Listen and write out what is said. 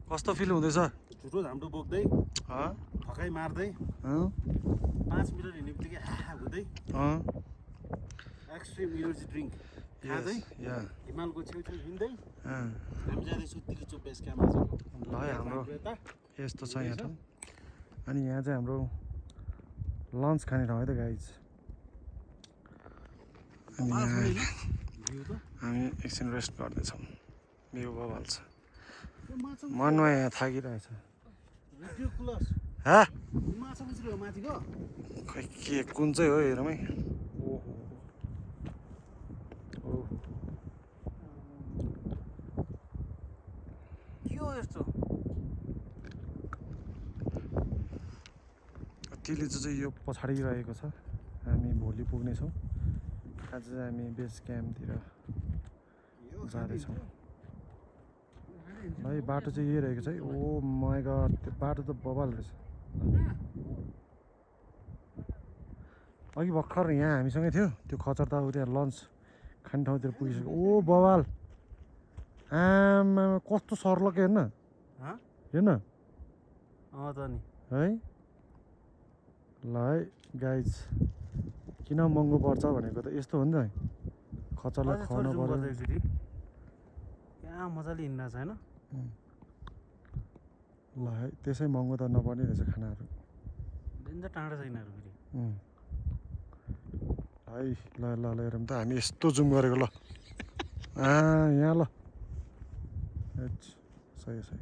कस्तो फिल हुँदैछ? झुटो झाम्टो बोक्दै ठकाइ मार्दै 5 मिटर हिँड्ने बित्तिकै हुँदै एक्सट्रिम इनर्जी ड्रिङ्क खाँदै हिमालको छेउछेउ हिँड्दै हामी जाँदैछौँ तिलिचो बेस क्याम्प आजको। ल हाम्रो यस्तो छ यहाँ ठाउँ। अनि यहाँ चाहिँ हाम्रो लन्च खाने ठाउँ है त गाइज। अनि हामी एकछिन रेस्ट गर्दैछौँ। भ्यू बबाल छ। मनमा यहाँ थाकिरहेछ। खै के कुन चाहिँ हो हेरौँ है। के हो यस्तो? तिलीचो चाहिँ यो पछाडि रहेको छ। हामी भोलि पुग्नेछौँ। आज चाहिँ हामी बेस क्याम्पतिर जाँदैछौँ। भाइ बाटो चाहिँ यही रहेको छ है। ओ माई गड, त्यो बाटो त बबाल रहेछ। अघि भर्खर यहाँ हामीसँगै थियो त्यो खचर त अब त्यहाँ लन्च खाने ठाउँतिर पुगिसक्यो। ओ बबाल, आमा कस्तो सर्लक हेर्न हेर्न त नि है। ल है गाइज, किन महँगो पर्छ भनेको त यस्तो हो नि त। खचरलाई खुवाउनु पर्यो। यहाँ मजाले हिँड्दा छ होइन। ल है, त्यसै महँगो त नपर्ने रहेछ खानाहरू। डेन्जर टाढा छ यिनीहरू फेरि। है ल ल ल हेरौँ त हामी यस्तो जुम गरेको ल। यहाँ ल सही सही।